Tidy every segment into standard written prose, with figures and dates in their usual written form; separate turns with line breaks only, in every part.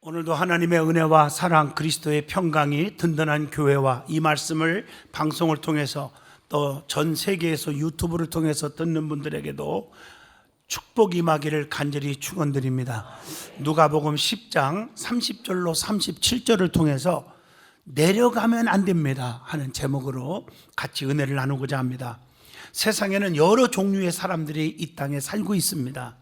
오늘도 하나님의 은혜와 사랑, 그리스도의 평강이 든든한 교회와 이 말씀을 방송을 통해서 또 전 세계에서 유튜브를 통해서 듣는 분들에게도 축복이 임하기를 간절히 축원드립니다. 누가복음 10장 30절로 37절을 통해서 내려가면 안 됩니다 하는 제목으로 같이 은혜를 나누고자 합니다. 세상에는 여러 종류의 사람들이 이 땅에 살고 있습니다.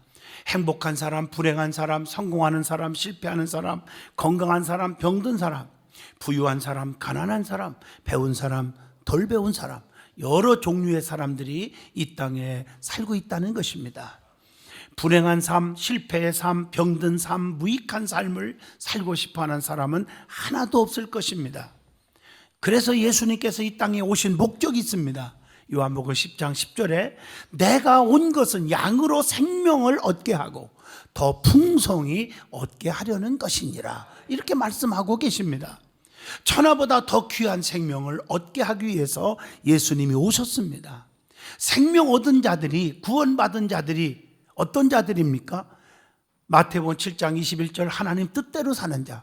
행복한 사람, 불행한 사람, 성공하는 사람, 실패하는 사람, 건강한 사람, 병든 사람, 부유한 사람, 가난한 사람, 배운 사람, 덜 배운 사람, 여러 종류의 사람들이 이 땅에 살고 있다는 것입니다. 불행한 삶, 실패의 삶, 병든 삶, 무익한 삶을 살고 싶어하는 사람은 하나도 없을 것입니다. 그래서 예수님께서 이 땅에 오신 목적이 있습니다. 요한복음 10장 10절에 내가 온 것은 양으로 생명을 얻게 하고 더 풍성히 얻게 하려는 것이니라, 이렇게 말씀하고 계십니다. 천하보다 더 귀한 생명을 얻게 하기 위해서 예수님이 오셨습니다. 생명 얻은 자들이, 구원받은 자들이 어떤 자들입니까? 마태복음 7장 21절 하나님 뜻대로 사는 자,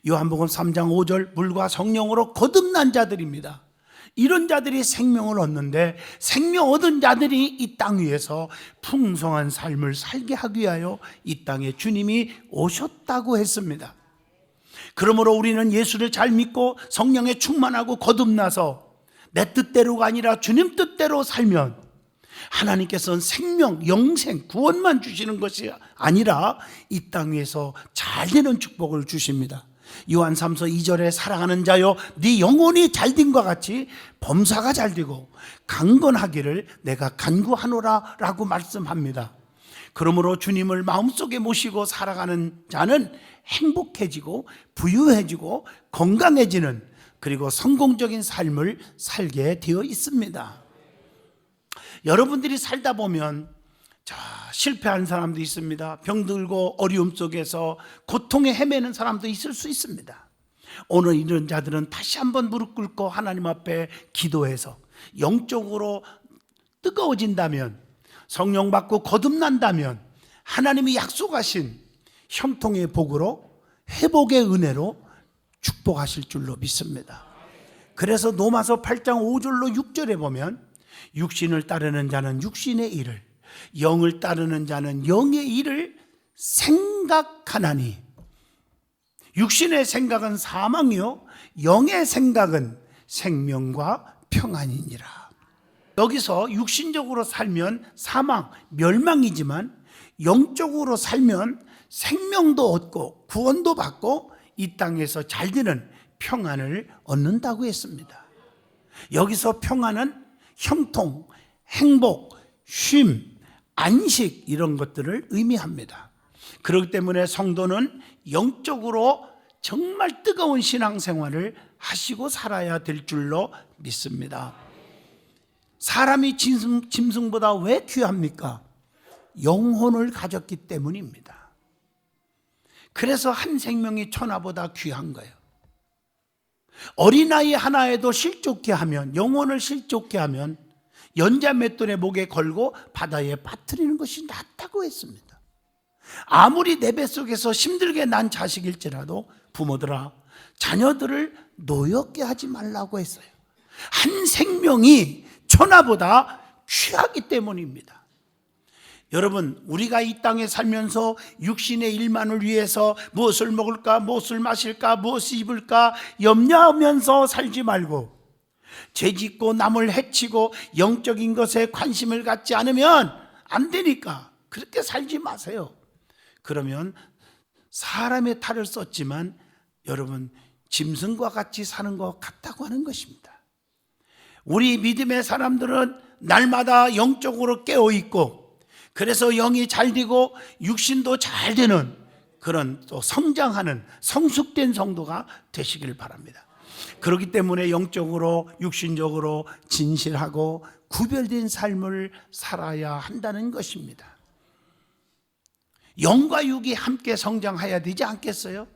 요한복음 3장 5절 물과 성령으로 거듭난 자들입니다. 이런 자들이 생명을 얻는데, 생명 얻은 자들이 이 땅 위에서 풍성한 삶을 살게 하기 위하여 이 땅에 주님이 오셨다고 했습니다. 그러므로 우리는 예수를 잘 믿고 성령에 충만하고 거듭나서 내 뜻대로가 아니라 주님 뜻대로 살면 하나님께서는 생명, 영생, 구원만 주시는 것이 아니라 이 땅 위에서 잘 되는 축복을 주십니다. 요한 3서 2절에 사랑하는 자여 네 영혼이 잘됨과 같이 범사가 잘되고 강건하기를 내가 간구하노라 라고 말씀합니다. 그러므로 주님을 마음속에 모시고 살아가는 자는 행복해지고 부유해지고 건강해지는, 그리고 성공적인 삶을 살게 되어 있습니다. 여러분들이 살다 보면 실패한 사람도 있습니다. 병들고 어려움 속에서 고통에 헤매는 사람도 있을 수 있습니다. 오늘 이런 자들은 다시 한번 무릎 꿇고 하나님 앞에 기도해서 영적으로 뜨거워진다면, 성령 받고 거듭난다면 하나님이 약속하신 형통의 복으로, 회복의 은혜로 축복하실 줄로 믿습니다. 그래서 로마서 8장 5절로 6절에 보면 육신을 따르는 자는 육신의 일을, 영을 따르는 자는 영의 일을 생각하나니, 육신의 생각은 사망이요 영의 생각은 생명과 평안이니라. 여기서 육신적으로 살면 사망, 멸망이지만 영적으로 살면 생명도 얻고 구원도 받고 이 땅에서 잘 되는 평안을 얻는다고 했습니다. 여기서 평안은 형통, 행복, 쉼, 안식, 이런 것들을 의미합니다. 그렇기 때문에 성도는 영적으로 정말 뜨거운 신앙생활을 하시고 살아야 될 줄로 믿습니다. 사람이 짐승보다 왜 귀합니까? 영혼을 가졌기 때문입니다. 그래서 한 생명이 천하보다 귀한 거예요. 어린아이 하나에도 실족케 하면, 영혼을 실족케 하면 연자 맷돌의 목에 걸고 바다에 빠뜨리는 것이 낫다고 했습니다. 아무리 내 뱃속에서 힘들게 난 자식일지라도 부모들아, 자녀들을 노엽게 하지 말라고 했어요. 한 생명이 천하보다 귀하기 때문입니다. 여러분, 우리가 이 땅에 살면서 육신의 일만을 위해서 무엇을 먹을까, 무엇을 마실까, 무엇을 입을까 염려하면서 살지 말고, 죄짓고 남을 해치고 영적인 것에 관심을 갖지 않으면 안 되니까 그렇게 살지 마세요. 그러면 사람의 탈을 썼지만 여러분, 짐승과 같이 사는 것 같다고 하는 것입니다. 우리 믿음의 사람들은 날마다 영적으로 깨어있고, 그래서 영이 잘 되고 육신도 잘 되는 그런 또 성장하는 성숙된 성도가 되시길 바랍니다. 그렇기 때문에 영적으로 육신적으로 진실하고 구별된 삶을 살아야 한다는 것입니다. 영과 육이 함께 성장해야 되지 않겠어요?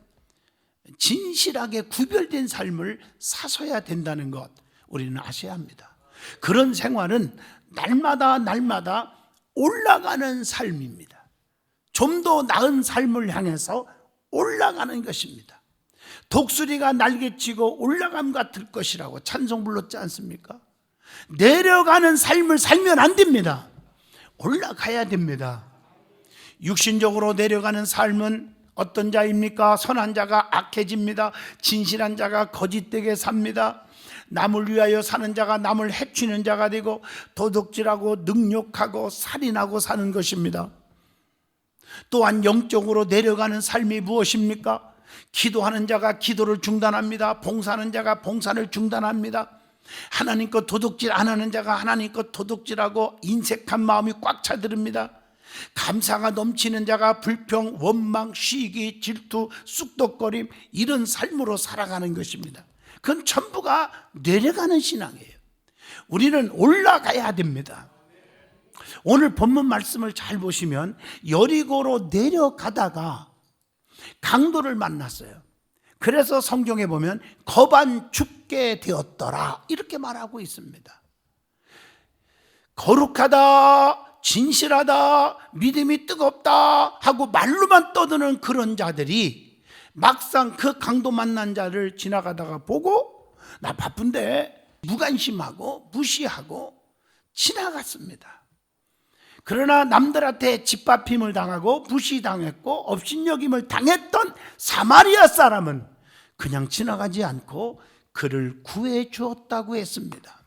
진실하게 구별된 삶을 사셔야 된다는 것 우리는 아셔야 합니다. 그런 생활은 날마다 올라가는 삶입니다. 좀 더 나은 삶을 향해서 올라가는 것입니다. 독수리가 날개치고 올라감 같을 것이라고 찬송 불렀지 않습니까? 내려가는 삶을 살면 안 됩니다. 올라가야 됩니다. 육신적으로 내려가는 삶은 어떤 자입니까? 선한 자가 악해집니다. 진실한 자가 거짓되게 삽니다. 남을 위하여 사는 자가 남을 해치는 자가 되고 도둑질하고 능욕하고 살인하고 사는 것입니다. 또한 영적으로 내려가는 삶이 무엇입니까? 기도하는 자가 기도를 중단합니다. 봉사하는 자가 봉사를 중단합니다. 하나님 것 도둑질 안 하는 자가 하나님 것 도둑질하고 인색한 마음이 꽉 차들입니다. 감사가 넘치는 자가 불평, 원망, 시기, 질투, 쑥덕거림 이런 삶으로 살아가는 것입니다. 그건 전부가 내려가는 신앙이에요. 우리는 올라가야 됩니다. 오늘 본문 말씀을 잘 보시면 여리고로 내려가다가 강도를 만났어요. 그래서 성경에 보면 거반 죽게 되었더라 이렇게 말하고 있습니다. 거룩하다, 진실하다, 믿음이 뜨겁다 하고 말로만 떠드는 그런 자들이 막상 그 강도 만난 자를 지나가다가 보고 나 바쁜데 무관심하고 무시하고 지나갔습니다. 그러나 남들한테 짓밟힘을 당하고 무시당했고 업신여김을 당했던 사마리아 사람은 그냥 지나가지 않고 그를 구해 주었다고 했습니다.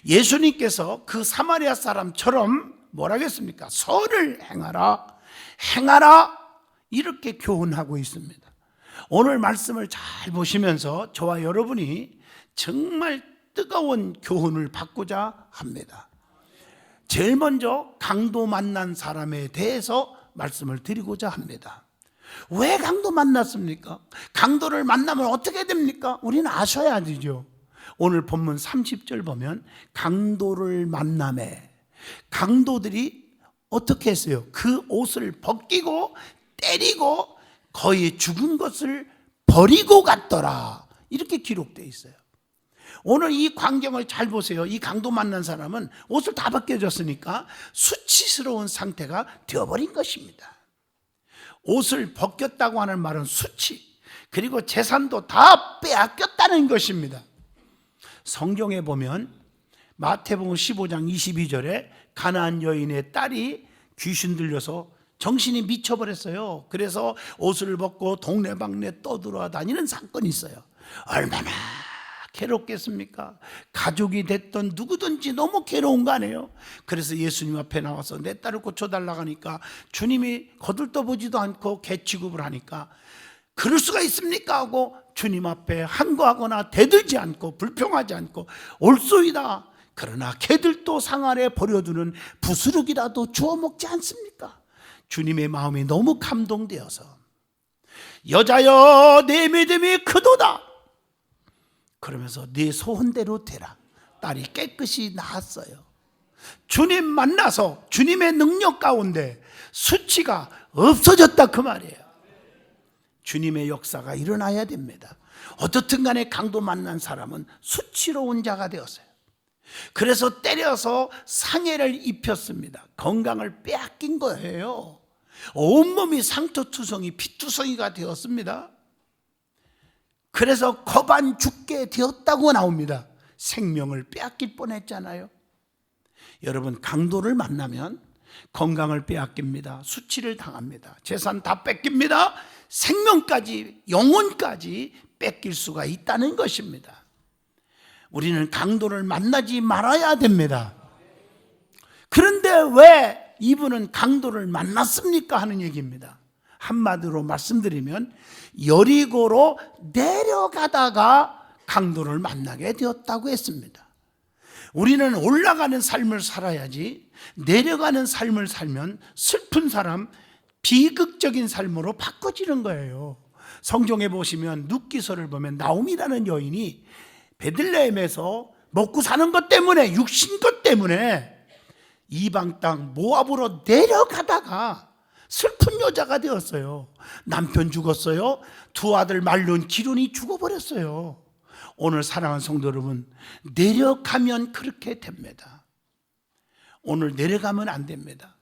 예수님께서 그 사마리아 사람처럼 뭐라고 했습니까? 선을 행하라 이렇게 교훈하고 있습니다. 오늘 말씀을 잘 보시면서 저와 여러분이 정말 뜨거운 교훈을 받고자 합니다. 제일 먼저 강도 만난 사람에 대해서 말씀을 드리고자 합니다. 왜 강도 만났습니까? 강도를 만나면 어떻게 됩니까? 우리는 아셔야 되죠. 오늘 본문 30절 보면 강도를 만남에 강도들이 어떻게 했어요? 그 옷을 벗기고 때리고 거의 죽은 것을 버리고 갔더라 이렇게 기록되어 있어요. 오늘 이 광경을 잘 보세요. 이 강도 만난 사람은 옷을 다 벗겨졌으니까 수치스러운 상태가 되어버린 것입니다. 옷을 벗겼다고 하는 말은 수치, 그리고 재산도 다 빼앗겼다는 것입니다. 성경에 보면 마태복음 15장 22절에 가나안 여인의 딸이 귀신 들려서 정신이 미쳐버렸어요. 그래서 옷을 벗고 동네방네 떠돌아다니는 사건이 있어요. 얼마나 괴롭겠습니까? 가족이 됐던 누구든지 너무 괴로운 거 아니에요? 그래서 예수님 앞에 나와서 내 딸을 고쳐달라고 하니까 주님이 거들떠보지도 않고 개취급을 하니까 그럴 수가 있습니까? 하고 주님 앞에 항거하거나 대들지 않고 불평하지 않고 옳소이다. 그러나 개들도 상 아래 버려두는 부스러기라도 주워 먹지 않습니까? 주님의 마음이 너무 감동되어서 여자여 내 믿음이 크도다. 그러면서 네 소원대로 되라. 딸이 깨끗이 나았어요. 주님 만나서 주님의 능력 가운데 수치가 없어졌다 그 말이에요. 주님의 역사가 일어나야 됩니다. 어떻든 간에 강도 만난 사람은 수치로운 자가 되었어요. 그래서 때려서 상해를 입혔습니다. 건강을 빼앗긴 거예요. 온몸이 상처투성이 피투성이가 되었습니다. 그래서 거반 죽게 되었다고 나옵니다. 생명을 빼앗길 뻔했잖아요. 여러분, 강도를 만나면 건강을 빼앗깁니다. 수치를 당합니다. 재산 다 뺏깁니다. 생명까지, 영혼까지 뺏길 수가 있다는 것입니다. 우리는 강도를 만나지 말아야 됩니다. 그런데 왜 이분은 강도를 만났습니까? 하는 얘기입니다. 한마디로 말씀드리면 여리고로 내려가다가 강도를 만나게 되었다고 했습니다. 우리는 올라가는 삶을 살아야지 내려가는 삶을 살면 슬픈 사람, 비극적인 삶으로 바꿔지는 거예요. 성경에 보시면 룻기서를 보면 나옴이라는 여인이 베들레헴에서 먹고 사는 것 때문에, 육신 것 때문에 이방 땅 모압으로 내려가다가 슬픈 여자가 되었어요. 남편 죽었어요. 두 아들 말론 기론이 죽어버렸어요. 오늘 사랑하는 성도 여러분, 내려가면 그렇게 됩니다. 오늘 내려가면 안 됩니다.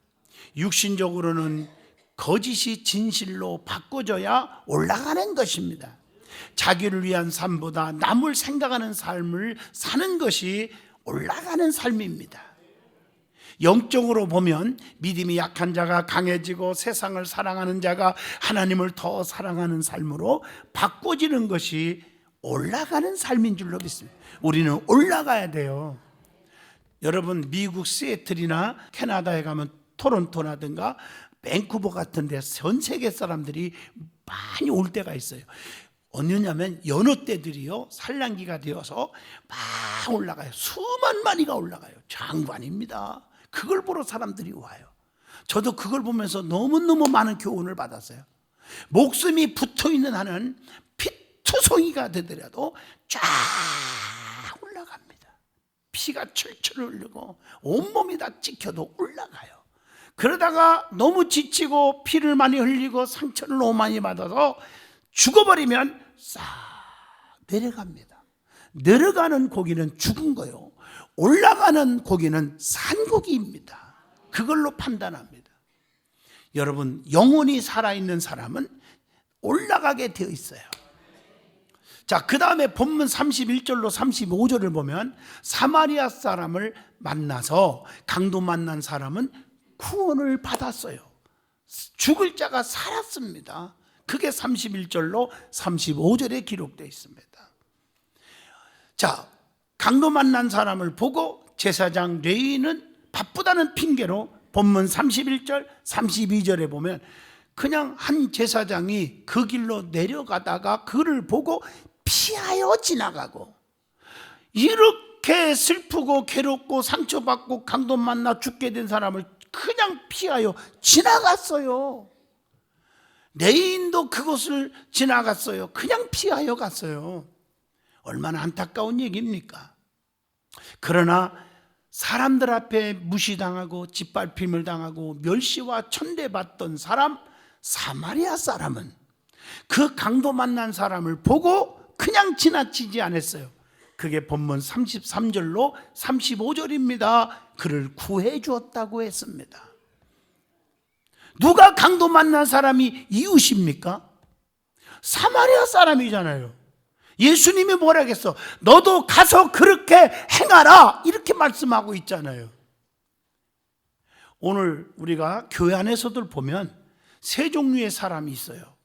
육신적으로는 거짓이 진실로 바꿔져야 올라가는 것입니다. 자기를 위한 삶보다 남을 생각하는 삶을 사는 것이 올라가는 삶입니다. 영적으로 보면 믿음이 약한 자가 강해지고 세상을 사랑하는 자가 하나님을 더 사랑하는 삶으로 바꿔지는 것이 올라가는 삶인 줄로 믿습니다. 우리는 올라가야 돼요. 여러분, 미국 시애틀이나 캐나다에 가면 토론토라든가 밴쿠버 같은 데 전 세계 사람들이 많이 올 때가 있어요. 어느냐면 연어 떼들이요 산란기가 되어서 막 올라가요. 수만 마리가 올라가요. 장관입니다. 그걸 보러 사람들이 와요. 저도 그걸 보면서 너무너무 많은 교훈을 받았어요. 목숨이 붙어있는 한은 피투성이가 되더라도 쫙 올라갑니다. 피가 철철 흐르고 온몸이 다 찍혀도 올라가요. 그러다가 너무 지치고 피를 많이 흘리고 상처를 너무 많이 받아서 죽어버리면 싹 내려갑니다. 내려가는 고기는 죽은 거요. 올라가는 고기는 산 고기입니다. 그걸로 판단합니다. 여러분, 영혼이 살아있는 사람은 올라가게 되어 있어요. 자, 그 다음에 본문 31절로 35절을 보면 사마리아 사람을 만나서 강도 만난 사람은 구원을 받았어요. 죽을 자가 살았습니다. 그게 31절로 35절에 기록되어 있습니다. 자, 강도 만난 사람을 보고 제사장 레위는 바쁘다는 핑계로 본문 31절, 32절에 보면 그냥 한 제사장이 그 길로 내려가다가 그를 보고 피하여 지나가고, 이렇게 슬프고 괴롭고 상처받고 강도 만나 죽게 된 사람을 그냥 피하여 지나갔어요. 레위인도 그곳을 지나갔어요. 그냥 피하여 갔어요. 얼마나 안타까운 얘기입니까? 그러나 사람들 앞에 무시당하고 짓밟힘을 당하고 멸시와 천대받던 사람 사마리아 사람은 그 강도 만난 사람을 보고 그냥 지나치지 않았어요. 그게 본문 33절로 35절입니다. 그를 구해 주었다고 했습니다. 누가 강도 만난 사람이 이웃입니까? 사마리아 사람이잖아요. 예수님이 뭐라겠어? 너도 가서 그렇게 행하라, 이렇게 말씀하고 있잖아요. 오늘 우리가 교회 안에서들 보면 세 종류의 사람이 있어요.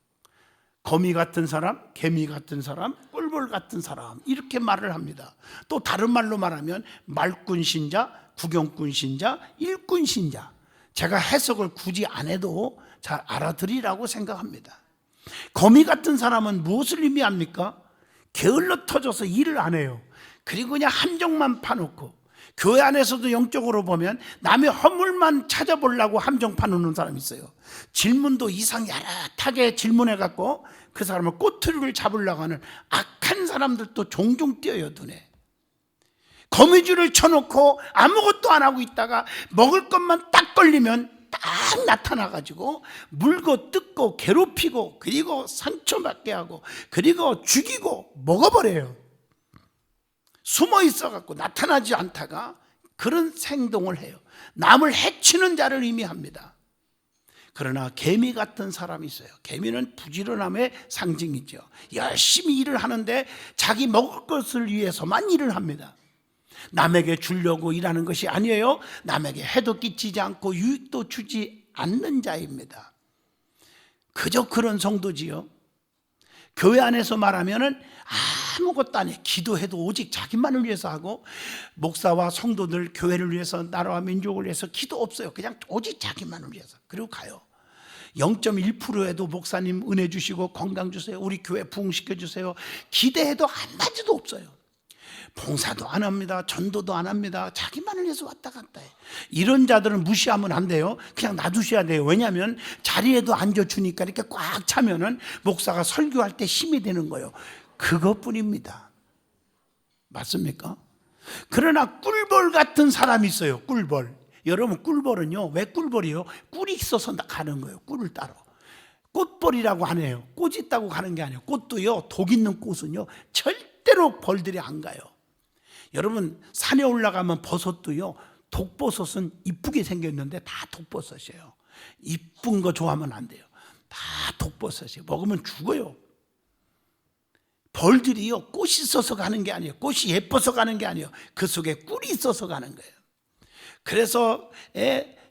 거미 같은 사람, 개미 같은 사람, 꿀벌 같은 사람, 이렇게 말을 합니다. 또 다른 말로 말하면 말꾼 신자, 구경꾼 신자, 일꾼 신자. 제가 해석을 굳이 안 해도 잘 알아들으리라고 생각합니다. 거미 같은 사람은 무엇을 의미합니까? 게을러 터져서 일을 안 해요. 그리고 그냥 함정만 파놓고, 교회 안에서도 영적으로 보면 남의 허물만 찾아보려고 함정 파놓는 사람이 있어요. 질문도 이상 야릇하게 질문해갖고 그 사람을 꼬투리를 잡으려고 하는 악한 사람들도 종종 띄어요, 눈에. 거미줄을 쳐놓고 아무것도 안 하고 있다가 먹을 것만 딱 걸리면 딱 나타나가지고 물고 뜯고 괴롭히고, 그리고 상처받게 하고, 그리고 죽이고 먹어버려요. 숨어 있어갖고 나타나지 않다가 그런 행동을 해요. 남을 해치는 자를 의미합니다. 그러나 개미 같은 사람이 있어요. 개미는 부지런함의 상징이죠. 열심히 일을 하는데 자기 먹을 것을 위해서만 일을 합니다. 남에게 주려고 일하는 것이 아니에요. 남에게 해도 끼치지 않고 유익도 주지 않는 자입니다. 그저 그런 성도지요. 교회 안에서 말하면은 아무것도 안 해. 기도해도 오직 자기만을 위해서 하고, 목사와 성도들, 교회를 위해서, 나라와 민족을 위해서 기도 없어요. 그냥 오직 자기만을 위해서. 그리고 가요. 0.1%에도 목사님 은혜 주시고 건강 주세요, 우리 교회 부흥시켜 주세요, 기대해도 한마디도 없어요. 봉사도 안 합니다. 전도도 안 합니다. 자기만을 위해서 왔다 갔다 해. 이런 자들은 무시하면 안 돼요. 그냥 놔두셔야 돼요. 왜냐하면 자리에도 앉아주니까 이렇게 꽉 차면은 목사가 설교할 때 힘이 되는 거예요. 그것뿐입니다. 맞습니까? 그러나 꿀벌 같은 사람이 있어요. 꿀벌. 여러분, 꿀벌은요, 왜 꿀벌이요? 꿀이 있어서 가는 거예요. 꿀을 따러. 꽃벌이라고 하네요. 꽃 있다고 가는 게 아니에요. 꽃도요, 독 있는 꽃은요 절대로 벌들이 안 가요. 여러분, 산에 올라가면 버섯도요, 독버섯은 이쁘게 생겼는데 다 독버섯이에요. 이쁜 거 좋아하면 안 돼요. 다 독버섯이에요. 먹으면 죽어요. 벌들이요, 꽃이 있어서 가는 게 아니에요. 꽃이 예뻐서 가는 게 아니에요. 그 속에 꿀이 있어서 가는 거예요. 그래서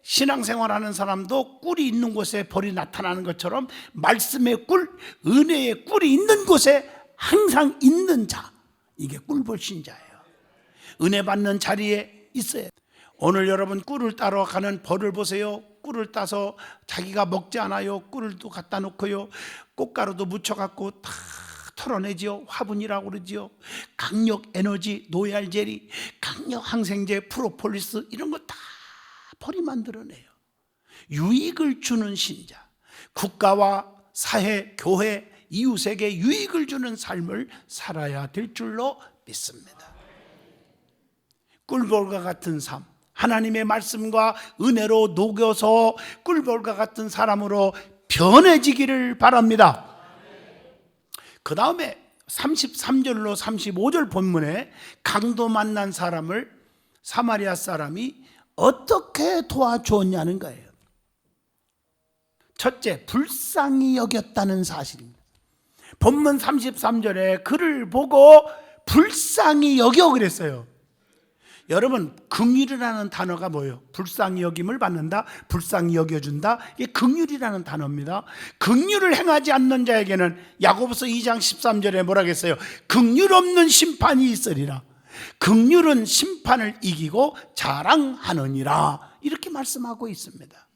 신앙생활하는 사람도 꿀이 있는 곳에 벌이 나타나는 것처럼 말씀의 꿀, 은혜의 꿀이 있는 곳에 항상 있는 자, 이게 꿀벌 신자예요. 은혜 받는 자리에 있어야 돼요. 오늘 여러분 꿀을 따러 가는 벌을 보세요. 꿀을 따서 자기가 먹지 않아요. 꿀을 또 갖다 놓고요, 꽃가루도 묻혀갖고 다 털어내지요. 화분이라고 그러지요. 강력 에너지, 노얄 젤리, 강력 항생제, 프로폴리스 이런 거 다 벌이 만들어내요. 유익을 주는 신자, 국가와 사회, 교회, 이웃에게 유익을 주는 삶을 살아야 될 줄로 믿습니다. 꿀벌과 같은 삶, 하나님의 말씀과 은혜로 녹여서 꿀벌과 같은 사람으로 변해지기를 바랍니다. 그 다음에 33절로 35절 본문에 강도 만난 사람을 사마리아 사람이 어떻게 도와주었냐는 거예요. 첫째, 불쌍히 여겼다는 사실입니다. 본문 33절에 그를 보고 불쌍히 여겨 그랬어요. 여러분, 긍휼이라는 단어가 뭐예요? 불쌍히 여김을 받는다, 불쌍히 여겨준다, 이게 긍휼이라는 단어입니다. 긍휼을 행하지 않는 자에게는 야고보서 2장 13절에 뭐라 했어요? 긍휼 없는 심판이 있으리라. 긍휼은 심판을 이기고 자랑하느니라, 이렇게 말씀하고 있습니다.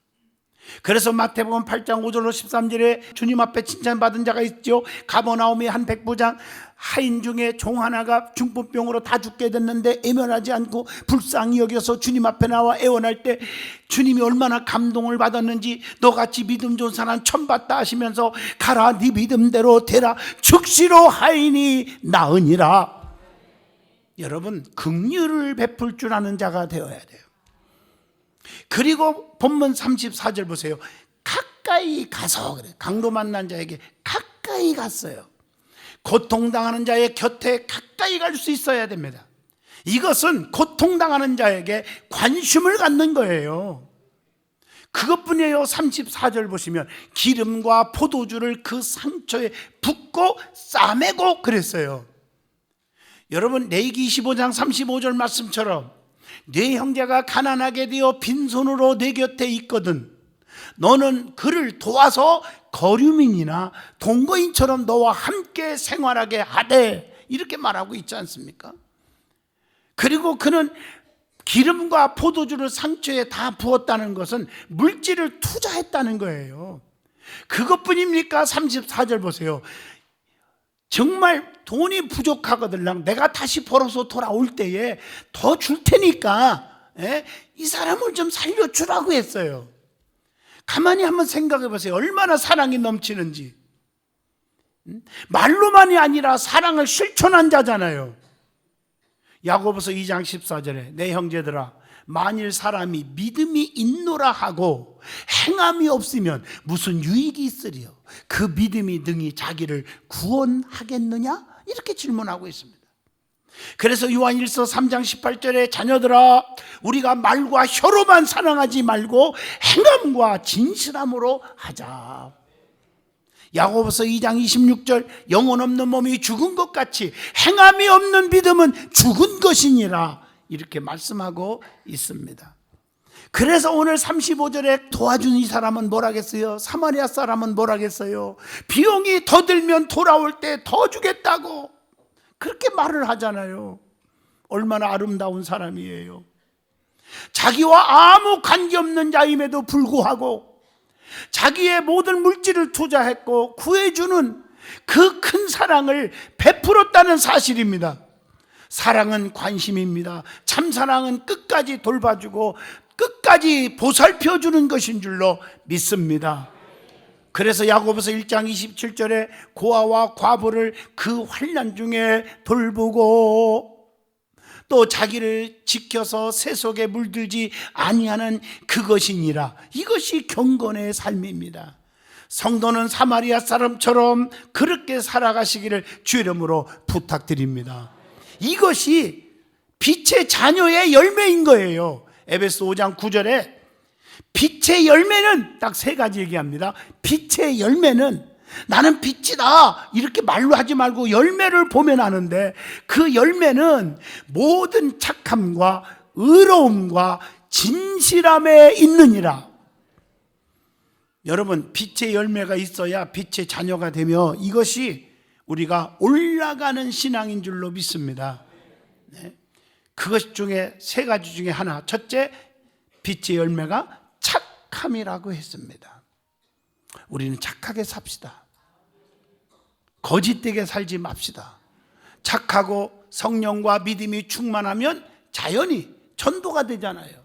그래서 마태복음 8장 5절로 13절에 주님 앞에 칭찬받은 자가 있죠. 가버나움의 한 백부장, 하인 중에 종 하나가 중풍병으로 다 죽게 됐는데 애면하지 않고 불쌍히 여겨서 주님 앞에 나와 애원할 때 주님이 얼마나 감동을 받았는지, 너같이 믿음 좋은 사람 처음 봤다 하시면서 가라, 네 믿음대로 되라, 즉시로 하인이 나으니라. 여러분, 긍휼을 베풀 줄 아는 자가 되어야 돼요. 그리고 본문 34절 보세요. 가까이 가서, 그래, 강도 만난 자에게 가까이 갔어요. 고통당하는 자의 곁에 가까이 갈 수 있어야 됩니다. 이것은 고통당하는 자에게 관심을 갖는 거예요. 그것뿐이에요. 34절 보시면 기름과 포도주를 그 상처에 붓고 싸매고 그랬어요. 여러분, 레위기 25장 35절 말씀처럼 네 형제가 가난하게 되어 빈손으로 내 곁에 있거든 너는 그를 도와서 거류민이나 동거인처럼 너와 함께 생활하게 하되, 이렇게 말하고 있지 않습니까? 그리고 그는 기름과 포도주를 상처에 다 부었다는 것은 물질을 투자했다는 거예요. 그것뿐입니까? 34절 보세요. 정말 돈이 부족하거든 내가 다시 벌어서 돌아올 때에 더 줄 테니까 이 사람을 좀 살려주라고 했어요. 가만히 한번 생각해 보세요. 얼마나 사랑이 넘치는지. 말로만이 아니라 사랑을 실천한 자잖아요. 야고보서 2장 14절에 내 형제들아, 만일 사람이 믿음이 있노라 하고 행함이 없으면 무슨 유익이 있으리요? 그 믿음이 능히 자기를 구원하겠느냐? 이렇게 질문하고 있습니다. 그래서 요한일서 3장 18절에 자녀들아, 우리가 말과 혀로만 사랑하지 말고 행함과 진실함으로 하자. 야고보서 2장 26절 영혼 없는 몸이 죽은 것 같이 행함이 없는 믿음은 죽은 것이니라, 이렇게 말씀하고 있습니다. 그래서 오늘 35절에 도와준 이 사람은 뭐라겠어요? 사마리아 사람은 뭐라겠어요? 비용이 더 들면 돌아올 때 더 주겠다고 그렇게 말을 하잖아요. 얼마나 아름다운 사람이에요. 자기와 아무 관계없는 자임에도 불구하고 자기의 모든 물질을 투자했고 구해주는 그 큰 사랑을 베풀었다는 사실입니다. 사랑은 관심입니다. 참 사랑은 끝까지 돌봐주고 끝까지 보살펴주는 것인 줄로 믿습니다. 그래서 야고보서 1장 27절에 고아와 과부를 그 환난 중에 돌보고 또 자기를 지켜서 새 속에 물들지 아니하는 그것이니라. 이것이 경건의 삶입니다. 성도는 사마리아 사람처럼 그렇게 살아가시기를 주 이름으로 부탁드립니다. 이것이 빛의 자녀의 열매인 거예요. 에베소 5장 9절에 빛의 열매는 딱 세 가지 얘기합니다. 빛의 열매는 나는 빛이다 이렇게 말로 하지 말고 열매를 보면 아는데, 그 열매는 모든 착함과 의로움과 진실함에 있느니라. 여러분, 빛의 열매가 있어야 빛의 자녀가 되며 이것이 우리가 올라가는 신앙인 줄로 믿습니다. 네. 그것 중에 세 가지 중에 하나, 첫째, 빛의 열매가 착함이라고 했습니다. 우리는 착하게 삽시다. 거짓되게 살지 맙시다. 착하고 성령과 믿음이 충만하면 자연히 전도가 되잖아요.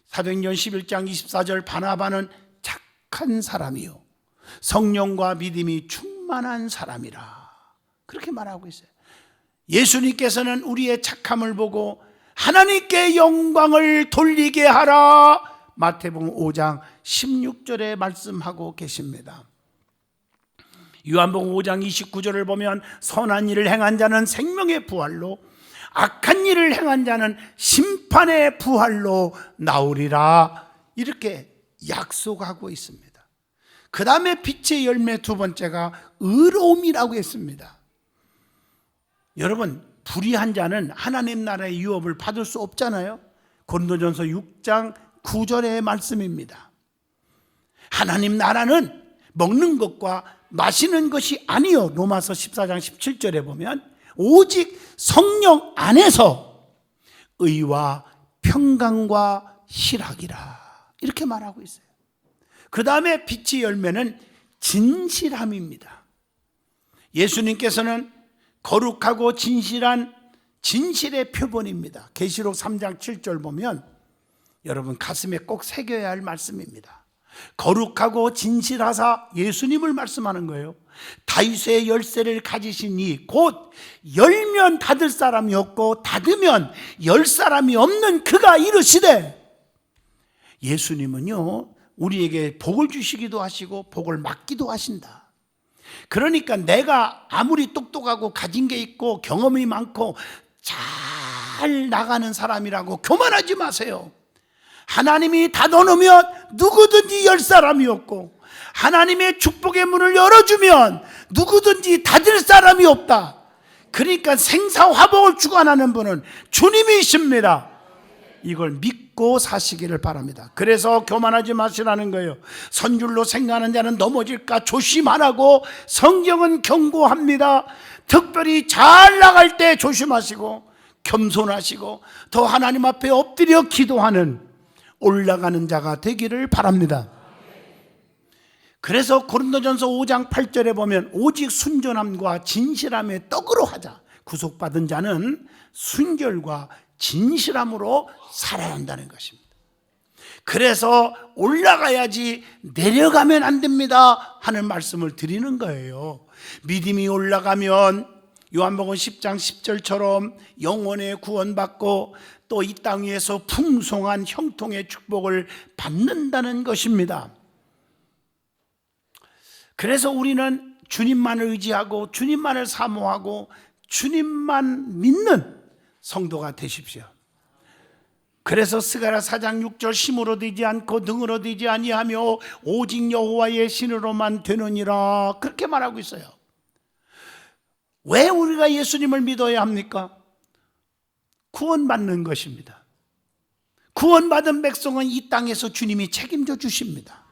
사도행전 11장 24절, 바나바는 착한 사람이요 성령과 믿음이 충만한 사람이라, 그렇게 말하고 있어요. 예수님께서는 우리의 착함을 보고 하나님께 영광을 돌리게 하라, 마태복음 5장 16절에 말씀하고 계십니다. 요한복음 5장 29절을 보면 선한 일을 행한 자는 생명의 부활로, 악한 일을 행한 자는 심판의 부활로 나오리라, 이렇게 약속하고 있습니다. 그 다음에 빛의 열매 두 번째가 의로움이라고 했습니다. 여러분, 불의한 자는 하나님 나라의 유업을 받을 수 없잖아요. 고린도전서 6장 9절의 말씀입니다. 하나님 나라는 먹는 것과 마시는 것이 아니요, 로마서 14장 17절에 보면 오직 성령 안에서 의와 평강과 희락이라, 이렇게 말하고 있어요. 그 다음에 빛의 열매는 진실함입니다. 예수님께서는 거룩하고 진실한 진실의 표본입니다. 계시록 3장 7절 보면 여러분 가슴에 꼭 새겨야 할 말씀입니다. 거룩하고 진실하사, 예수님을 말씀하는 거예요. 다윗의 열쇠를 가지신 이, 곧 열면 닫을 사람이 없고 닫으면 열 사람이 없는 그가 이르시되, 예수님은요 우리에게 복을 주시기도 하시고 복을 막기도 하신다. 그러니까 내가 아무리 똑똑하고 가진 게 있고 경험이 많고 잘 나가는 사람이라고 교만하지 마세요. 하나님이 닫아놓으면 누구든지 열 사람이 없고, 하나님의 축복의 문을 열어주면 누구든지 닫을 사람이 없다. 그러니까 생사화복을 주관하는 분은 주님이십니다. 이걸 믿고 사시기를 바랍니다. 그래서 교만하지 마시라는 거예요. 선줄로 생각하는 자는 넘어질까 조심하라고 성경은 경고합니다. 특별히 잘 나갈 때 조심하시고 겸손하시고 더 하나님 앞에 엎드려 기도하는 올라가는 자가 되기를 바랍니다. 그래서 고린도전서 5장 8절에 보면 오직 순전함과 진실함의 떡으로 하자. 구속받은 자는 순결과 진실함으로 살아야 한다는 것입니다. 그래서 올라가야지 내려가면 안 됩니다 하는 말씀을 드리는 거예요. 믿음이 올라가면 요한복음 10장 10절처럼 영혼의 구원받고 또 이 땅 위에서 풍성한 형통의 축복을 받는다는 것입니다. 그래서 우리는 주님만을 의지하고 주님만을 사모하고 주님만 믿는 성도가 되십시오. 그래서 스가랴 4장 6절, 힘으로 되지 않고 능으로 되지 아니하며 오직 여호와의 신으로만 되느니라, 그렇게 말하고 있어요. 왜 우리가 예수님을 믿어야 합니까? 구원받는 것입니다. 구원받은 백성은 이 땅에서 주님이 책임져 주십니다.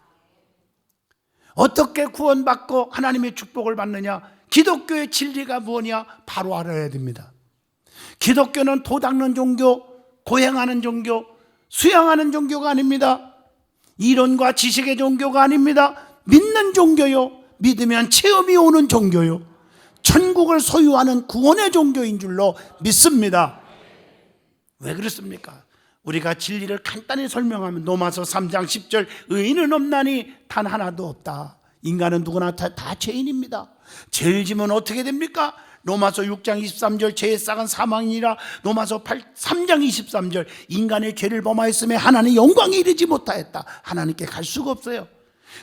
어떻게 구원받고 하나님의 축복을 받느냐? 기독교의 진리가 뭐냐? 바로 알아야 됩니다. 기독교는 도 닦는 종교, 고행하는 종교, 수양하는 종교가 아닙니다. 이론과 지식의 종교가 아닙니다. 믿는 종교요, 믿으면 체험이 오는 종교요, 천국을 소유하는 구원의 종교인 줄로 믿습니다. 왜 그렇습니까? 우리가 진리를 간단히 설명하면 로마서 3장 10절, 의인은 없나니 단 하나도 없다. 인간은 누구나 다 죄인입니다. 죄를 지면 어떻게 됩니까? 로마서 6장 23절, 죄의 싹은 사망이라. 로마서 3장 23절, 인간의 죄를 범하였음에 하나님 영광에 이르지 못하였다. 하나님께 갈 수가 없어요.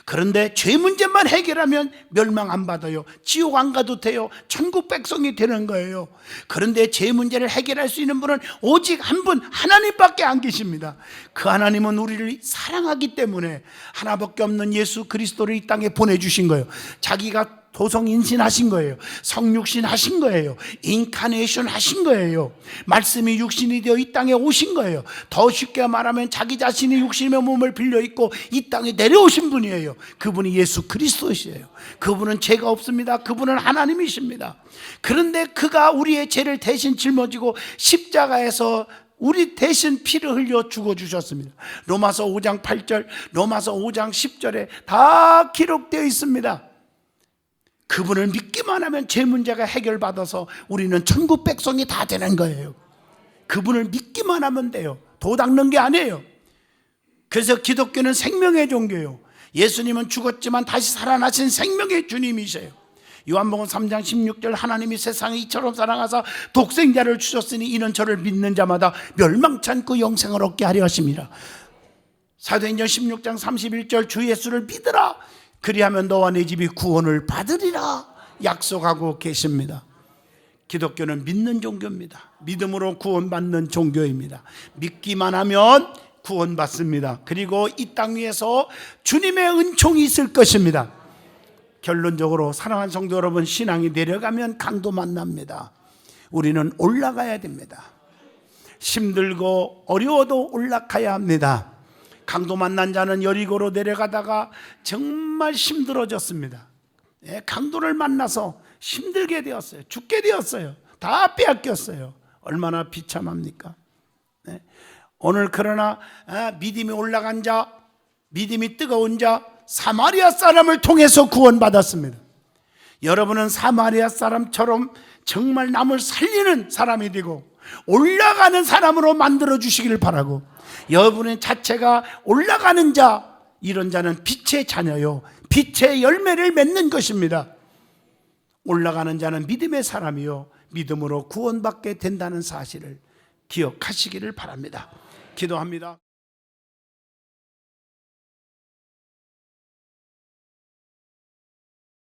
그런데 죄 문제만 해결하면 멸망 안 받아요. 지옥 안 가도 돼요. 천국 백성이 되는 거예요. 그런데 죄 문제를 해결할 수 있는 분은 오직 한 분, 하나님밖에 안 계십니다. 그 하나님은 우리를 사랑하기 때문에 하나밖에 없는 예수 그리스도를 이 땅에 보내주신 거예요. 자기가 도성인신 하신 거예요. 성육신 하신 거예요. 인카네이션 하신 거예요. 말씀이 육신이 되어 이 땅에 오신 거예요. 더 쉽게 말하면 자기 자신이 육신의 몸을 빌려 입고 이 땅에 내려오신 분이에요. 그분이 예수 그리스도시에요. 그분은 죄가 없습니다. 그분은 하나님이십니다. 그런데 그가 우리의 죄를 대신 짊어지고 십자가에서 우리 대신 피를 흘려 죽어주셨습니다. 로마서 5장 8절, 로마서 5장 10절에 다 기록되어 있습니다. 그분을 믿기만 하면 죄 문제가 해결받아서 우리는 천국 백성이 다 되는 거예요. 그분을 믿기만 하면 돼요. 도 닦는 게 아니에요. 그래서 기독교는 생명의 종교예요. 예수님은 죽었지만 다시 살아나신 생명의 주님이세요. 요한복음 3장 16절, 하나님이 세상을 이처럼 사랑하사 독생자를 주셨으니 이는 저를 믿는 자마다 멸망치 않고 영생을 얻게 하려 하심이라. 사도행전 16장 31절, 주 예수를 믿으라. 그리하면 너와 내 집이 구원을 받으리라 약속하고 계십니다. 기독교는 믿는 종교입니다. 믿음으로 구원받는 종교입니다. 믿기만 하면 구원받습니다. 그리고 이 땅 위에서 주님의 은총이 있을 것입니다. 결론적으로 사랑하는 성도 여러분, 신앙이 내려가면 강도 만납니다. 우리는 올라가야 됩니다. 힘들고 어려워도 올라가야 합니다. 강도 만난 자는 여리고로 내려가다가 정말 힘들어졌습니다. 강도를 만나서 힘들게 되었어요. 죽게 되었어요. 다 빼앗겼어요. 얼마나 비참합니까? 오늘 그러나 믿음이 올라간 자, 믿음이 뜨거운 자, 사마리아 사람을 통해서 구원받았습니다. 여러분은 사마리아 사람처럼 정말 남을 살리는 사람이 되고 올라가는 사람으로 만들어 주시기를 바라고, 여러분의 자체가 올라가는 자, 이런 자는 빛의 자녀요, 빛의 열매를 맺는 것입니다. 올라가는 자는 믿음의 사람이요, 믿음으로 구원받게 된다는 사실을 기억하시기를 바랍니다. 기도합니다.